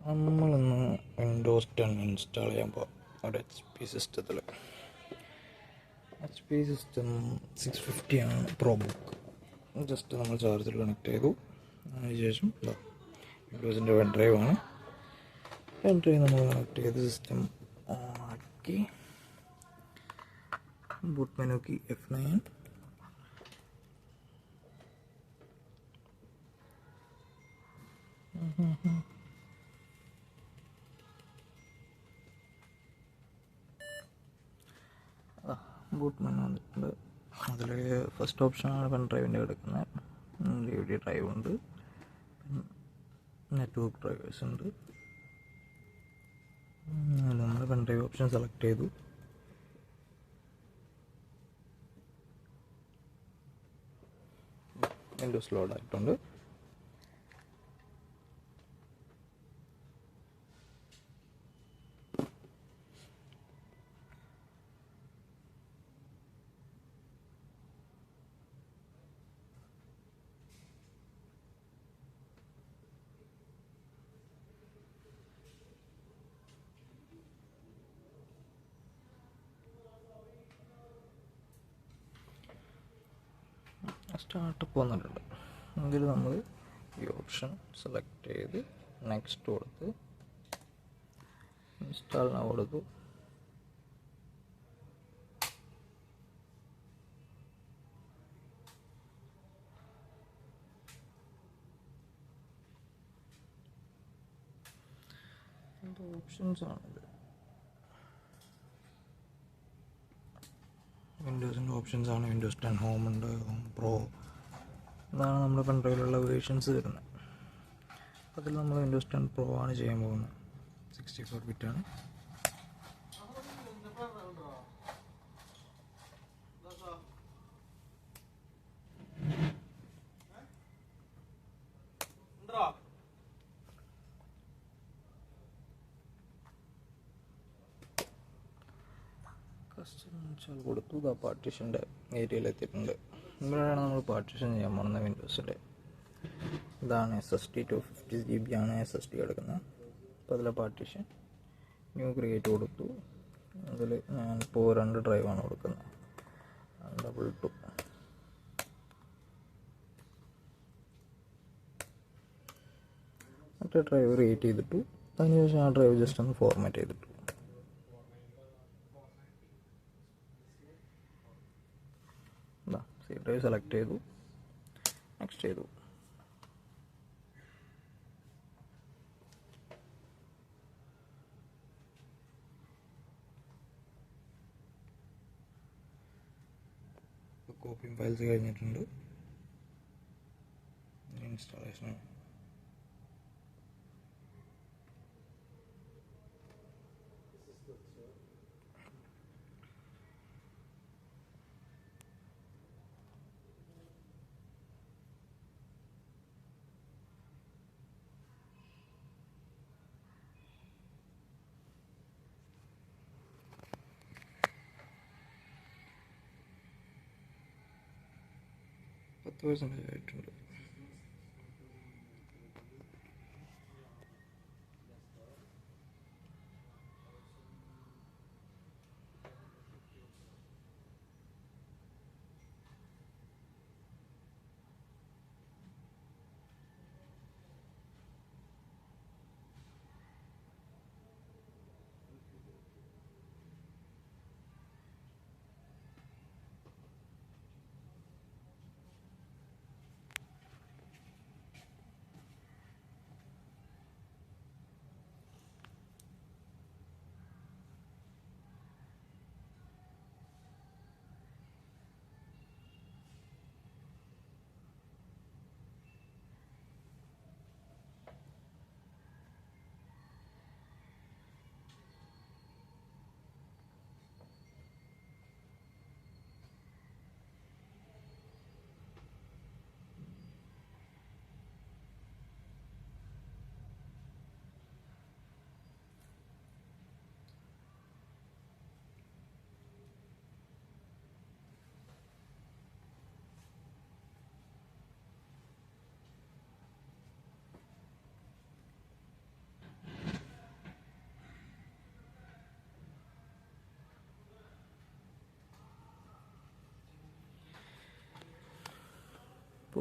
നമ്മളിന്ന് Windows 10 install ചെയ്യാൻ പോകാം ഒരു എച്ച് പി സിസ്റ്റത്തിൽ. എച്ച് പി സിസ്റ്റം 650 ആണ് പ്രോ ബുക്ക്. ജസ്റ്റ് നമ്മൾ ചാർജർ കണക്ട് ചെയ്തു. അതിനുശേഷം വിൻഡോസിൻ്റെ പെൻ ഡ്രൈവാണ്. പെൻ ഡ്രൈവ് നമ്മൾ കണക്ട് ചെയ്ത് സിസ്റ്റം ഓണാക്കി boot menu key F9. Boot menu വന്നിട്ടുണ്ട്. അതിൽ ഫസ്റ്റ് ഓപ്ഷനാണ് പെൻ ഡ്രൈവിൻ്റെ കിടക്കുന്നത്. DVD ഡ്രൈവ് ഉണ്ട്, നെറ്റ്വർക്ക് ഡ്രൈവേഴ്സ് ഉണ്ട്. നമ്മൾ പെൻ ഡ്രൈവ് ഓപ്ഷൻ സെലക്ട് ചെയ്തു. വിൻഡോസ് ലോഡ് ആയിട്ടുണ്ട്. സ്റ്റാർട്ടപ്പ് വന്നിട്ടുണ്ട്. ഇതിൽ നമ്മൾ ഈ ഓപ്ഷൻ സെലക്ട് ചെയ്ത് നെക്സ്റ്റ് കൊടുത്ത് ഇൻസ്റ്റാളിന് കൊടുത്തു. ഓപ്ഷൻസ് ആണിത്. വിൻഡോസിൻ്റെ ഓപ്ഷൻസ് ആണ്. വിൻഡോസ് 10 ഹോം ഉണ്ട്, ഹോം പ്രോ. ഇതാണ് നമ്മുടെ പെൻ ഡ്രൈവിലുള്ള വേർഷൻസ് വരുന്നത്. അതിൽ നമ്മൾ വിൻഡോസ് 10 പ്രോ ആണ് ചെയ്യാൻ പോകുന്നത്. 64 ബിറ്റാണ്. കസ്റ്റം കൊടുത്തു. പാർട്ടീഷൻ്റെ ഏരിയയിൽ എത്തിയിട്ടുണ്ട്. ഇവിടെയാണ് നമ്മൾ പാർട്ടീഷൻ ചെയ്യാൻ പോകുന്നത് വിൻഡോസിൻ്റെ. ഇതാണ് SSD 250 GB ആണ് SSD എടുക്കുന്നത്. അപ്പോൾ അതിലെ പാർട്ടീഷൻ ന്യൂ ക്രിയേറ്റ് കൊടുത്തു. അതിൽ ഞാൻ ഇപ്പോൾ 2 ഡ്രൈവാണ് കൊടുക്കുന്നത്. 222. മറ്റേ ഡ്രൈവ് ക്രിയേറ്റ് ചെയ്തിട്ടു. അതിനുശേഷം ആ ഡ്രൈവ് ജസ്റ്റ് ഒന്ന് ഫോർമാറ്റ് ചെയ്തിട്ടു. സി ഡ്രൈവ് സെലക്ട് ചെയ്തു, നെക്സ്റ്റ് ചെയ്തു. കോപ്പിയും ഫയൽസ് കഴിഞ്ഞിട്ടുണ്ട്. ഇൻസ്റ്റാളേഷൻ %% ആയിട്ടുണ്ട്.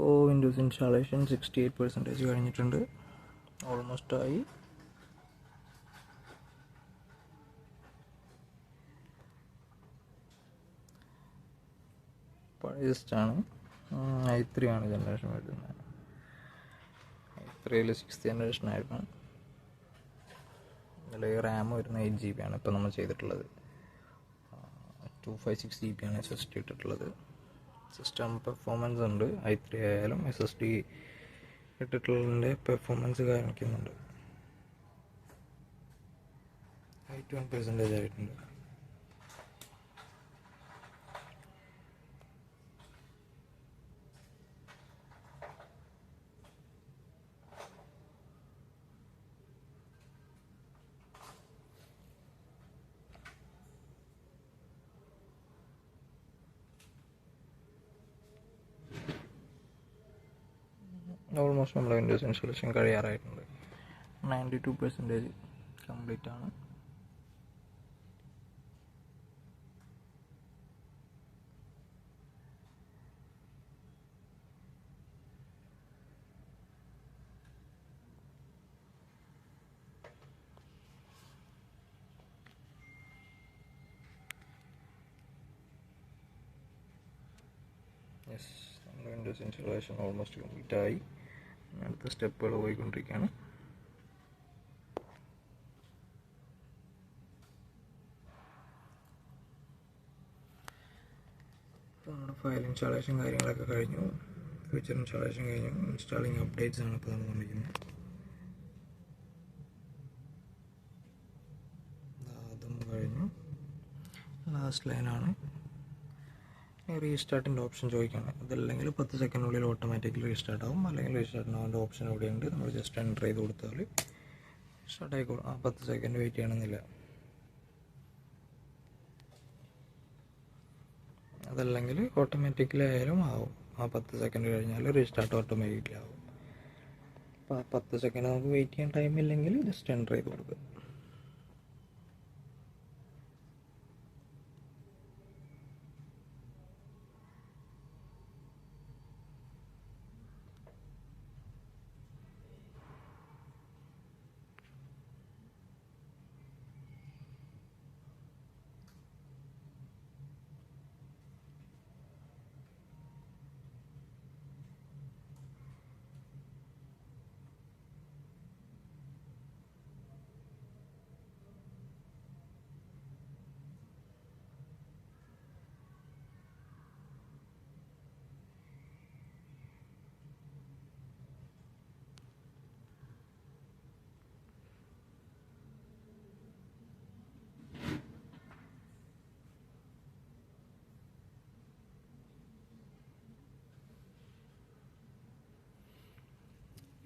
ഇപ്പോൾ വിൻഡോസ് ഇൻസ്റ്റാളേഷൻ 68% കഴിഞ്ഞിട്ടുണ്ട്, ഓൾമോസ്റ്റ് ആയി. പഴയ സിസ്റ്റമാണ്, i3 ആണ് ജനറേഷൻ വരുന്നത്. i3 6th ജനറേഷൻ ആയിരുന്നു. അതിൽ റാം വരുന്നത് 8 GB ആണ് ഇപ്പോൾ നമ്മൾ ചെയ്തിട്ടുള്ളത്. 256 GB ആണ് SSD ഇട്ടിട്ടുള്ളത്. സിസ്റ്റം പെർഫോമൻസ് ഉണ്ട്, i3 ആയാലും SSD ഇട്ടിട്ടുള്ളതിൻ്റെ പെർഫോമൻസ് കാണിക്കുന്നുണ്ട്. 81% ആയിട്ടുണ്ട്. ഓൾമോസ്റ്റ് നമ്മുടെ വിൻഡോസ് ഇൻസ്റ്റാളേഷൻ കഴിയാറായിട്ടുണ്ട്. 92% കംപ്ലീറ്റ് ആണ്. നമ്മുടെ വിൻഡോസ് ഇൻസ്റ്റാളേഷൻ ഓൾമോസ്റ്റ് കംപ്ലീറ്റ് ആയി. അടുത്ത സ്റ്റെപ്പുകൾ പോയിക്കൊണ്ടിരിക്കുകയാണ്. ഇപ്പോൾ നമ്മുടെ ഫയൽ ഇൻസ്റ്റാളേഷൻ കാര്യങ്ങളൊക്കെ കഴിഞ്ഞു, ഫീച്ചർ ഇൻസ്റ്റാളേഷൻ കഴിഞ്ഞു, ഇൻസ്റ്റാളിങ് അപ്ഡേറ്റ്സ് ആണ് ഇപ്പോൾ നടന്നുകൊണ്ടിരിക്കുന്നത്. അതും കഴിഞ്ഞു. ലാസ്റ്റ് ലൈനാണ് റീസ്റ്റാർട്ടിൻ്റെ ഓപ്ഷൻ ചോദിക്കുകയാണ്. അതല്ലെങ്കിൽ 10 സെക്കൻഡിനുള്ളിൽ ഓട്ടോമാറ്റിക്കലി റീസ്റ്റാർട്ട് ആവും, അല്ലെങ്കിൽ റീസ്റ്റാർട്ട് ആവേണ്ട ഓപ്ഷൻ ഇവിടെയുണ്ട്. നമ്മൾ ജസ്റ്റ് എൻ്റർ ചെയ്ത് കൊടുത്താൽ സ്റ്റാർട്ട് ആയിക്കോളും. 10 സെക്കൻഡ് വെയിറ്റ് ചെയ്യണമെന്നില്ല. അതല്ലെങ്കിൽ ഓട്ടോമാറ്റിക്കലി ആയാലും ആവും. 10 സെക്കൻഡ് കഴിഞ്ഞാൽ റീസ്റ്റാർട്ട് ഓട്ടോമാറ്റിക്കലി ആവും. അപ്പോൾ 10 സെക്കൻഡ് നമുക്ക് വെയിറ്റ് ചെയ്യാൻ ടൈമില്ലെങ്കിൽ ജസ്റ്റ് എൻ്റർ ചെയ്ത് കൊടുക്കുക.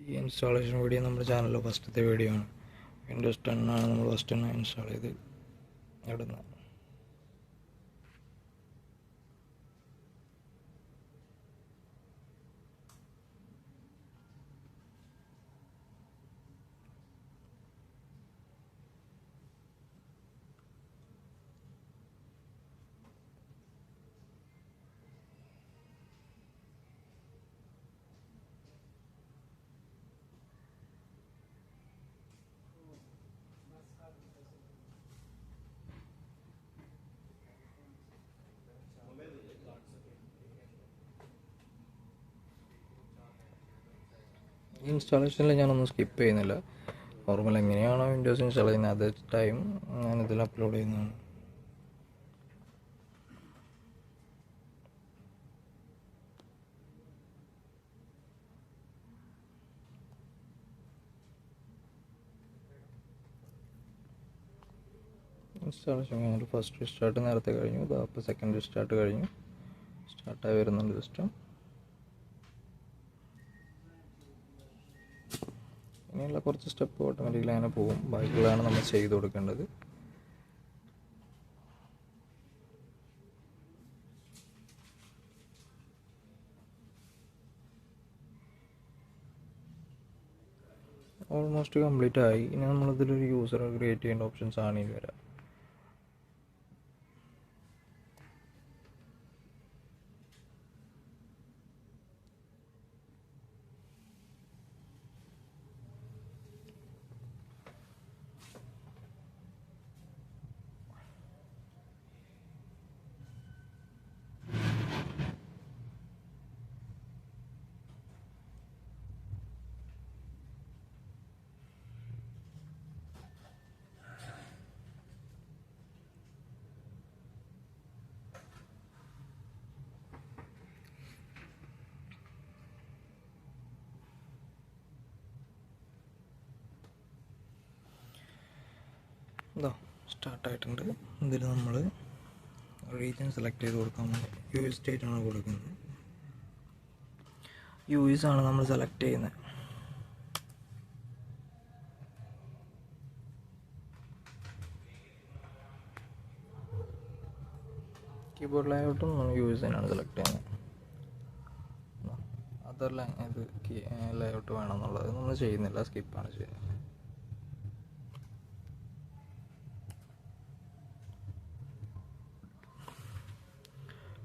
ഈ ഇൻസ്റ്റാളേഷൻ വീഡിയോ നമ്മുടെ ചാനലിലെ ഫസ്റ്റത്തെ വീഡിയോ ആണ്. വിൻഡോസ് 10 ആണ് നമ്മൾ ഫസ്റ്റ് തന്നെ ഇൻസ്റ്റാൾ ചെയ്ത് ഇടുന്നത്. ഈ ഇൻസ്റ്റാളേഷനിൽ ഞാനൊന്നും സ്കിപ്പ് ചെയ്യുന്നില്ല. നോർമൽ എങ്ങനെയാണോ വിൻഡോസ് ഇൻസ്റ്റാൾ ചെയ്യുന്നത് അതേ ടൈം ഞാനിതിൽ അപ്ലോഡ് ചെയ്യുന്നതാണ്. ഇൻസ്റ്റാളേഷൻ കഴിഞ്ഞിട്ട് ഫസ്റ്റ് റീസ്റ്റാർട്ട് നേരത്തെ കഴിഞ്ഞു. അപ്പോൾ സെക്കൻഡ് റീസ്റ്റാർട്ട് കഴിഞ്ഞു, സ്റ്റാർട്ടായി വരുന്നുണ്ട് സിസ്റ്റം. ഇനിയുള്ള കുറച്ച് സ്റ്റെപ്പ് ഓട്ടോമാറ്റിക്കലി അങ്ങനെ പോകും. ബാക്കിയുള്ളതാണ് നമ്മൾ ചെയ്ത് കൊടുക്കേണ്ടത്. ഓൾമോസ്റ്റ് കംപ്ലീറ്റ് ആയി. ഇനി നമ്മളിതിലൊരു യൂസർ ക്രിയേറ്റ് ചെയ്യേണ്ട ഓപ്ഷൻസ് ആണ് ഇനി വരാം. സ്റ്റാർട്ടായിട്ടുണ്ട്. ഇതിൽ നമ്മൾ റീജിയൻ സെലക്ട് ചെയ്ത് കൊടുക്കാൻ വേണ്ടി US സ്റ്റേറ്റ് ആണ് കൊടുക്കുന്നത്. US ആണ് നമ്മൾ സെലക്ട് ചെയ്യുന്നത്. കീബോർഡ് ലേഔട്ടും നമ്മൾ US ആണ് സെലക്ട് ചെയ്യുന്നത്. അതല്ല ഇത് ലേഔട്ട് വേണമെന്നുള്ളത് നമ്മൾ ചെയ്യുന്നില്ല, സ്കിപ്പാണ് ചെയ്യുന്നത്.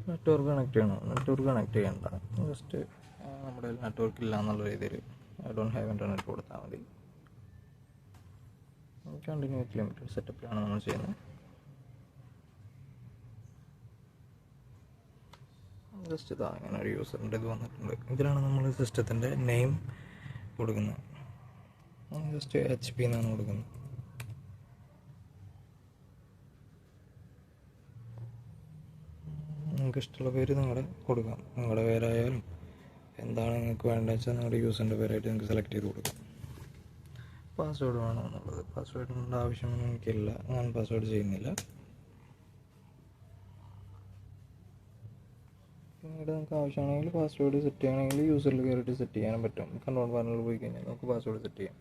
നെറ്റ്വർക്ക് കണക്ട് ചെയ്യണം. നെറ്റ്വർക്ക് കണക്ട് ചെയ്യണ്ട, ജസ്റ്റ് നമ്മുടെ നെറ്റ്വർക്ക് ഇല്ല എന്നുള്ള രീതിയിൽ ഐ ഡോണ്ട് ഹാവ് ഇൻ്റർനെറ്റ് കൊടുത്താൽ മതി. കണ്ടിന്യൂസ് ലിമിറ്റഡ് സെറ്റപ്പിലാണ് നമ്മൾ ചെയ്യുന്നത്. ജസ്റ്റ് ഇതാ ഇങ്ങനെ ഒരു യൂസറിൻ്റെ ഇത് വന്നിട്ടുണ്ട്. ഇതിലാണ് നമ്മൾ സിസ്റ്റത്തിൻ്റെ നെയിം കൊടുക്കുന്നത്. ജസ്റ്റ് HP എന്നാണ് കൊടുക്കുന്നത്. നിങ്ങൾക്ക് ഇഷ്ടമുള്ള പേര് നിങ്ങളുടെ കൊടുക്കാം. നിങ്ങളുടെ പേരായാലും എന്താണ് നിങ്ങൾക്ക് വേണ്ടതെന്ന് വെച്ചാൽ നിങ്ങളുടെ യൂസറിൻ്റെ പേരായിട്ട് നിങ്ങൾക്ക് സെലക്ട് ചെയ്ത് കൊടുക്കാം. പാസ്വേഡ് വേണമെന്നുള്ളത്, പാസ്വേഡിൻ്റെ ആവശ്യമൊന്നും എനിക്കില്ല, ഞാൻ പാസ്വേഡ് ചെയ്യുന്നില്ല. പിന്നീട് നമുക്ക് ആവശ്യമാണെങ്കിൽ പാസ്വേഡ് സെറ്റ് ചെയ്യണമെങ്കിൽ യൂസറിൽ കയറിയിട്ട് സെറ്റ് ചെയ്യാനും പറ്റും. കൺട്രോൾ പാനലിൽ പോയി കഴിഞ്ഞാൽ നമുക്ക് പാസ്വേഡ് സെറ്റ് ചെയ്യാം.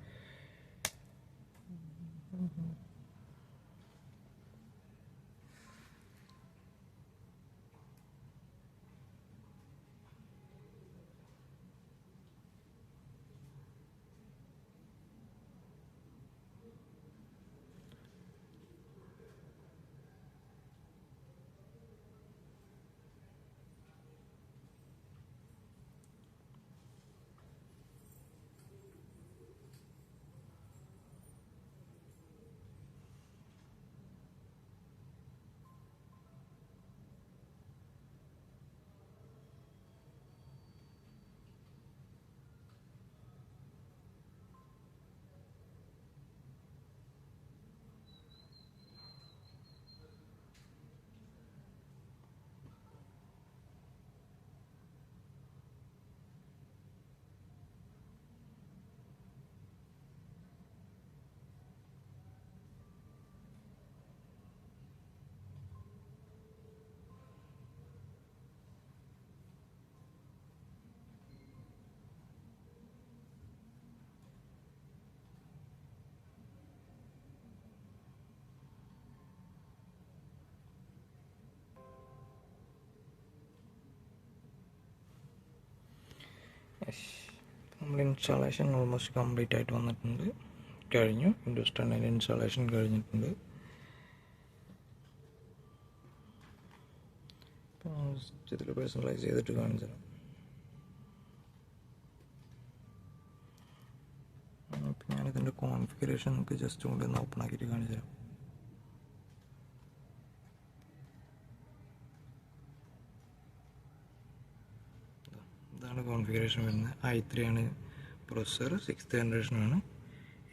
നമ്മൾ ഇൻസ്റ്റാളേഷൻ ഓൾമോസ്റ്റ് കംപ്ലീറ്റ് ആയിട്ട് വന്നിട്ടുണ്ട്, കഴിഞ്ഞു. വിൻഡോസ് 10 ഇൻസ്റ്റാളേഷൻ കഴിഞ്ഞിട്ടുണ്ട്. ഇതിൽ പേഴ്സണലൈസ് ചെയ്തിട്ട് കാണിച്ചു തരാം. അപ്പം ഞാനിതിൻ്റെ കോൺഫിഗറേഷൻ നമുക്ക് ജസ്റ്റ് കൊണ്ട് ഒന്ന് ഓപ്പൺ ആക്കിയിട്ട് കാണിച്ചു തരാം. ഇതാണ് കോൺഫിഗറേഷൻ വരുന്നത്. i3 ആണ് processor, 6th ജനറേഷനാണ്,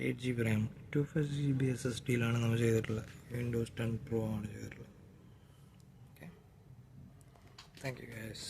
8GB Ram, 256GB SSDയിലാണ് നമ്മൾ ചെയ്തിട്ടുള്ളത്. വിൻഡോസ് 10 Pro ആണ് ചെയ്തിട്ടുള്ളത്. Okay, thank you guys.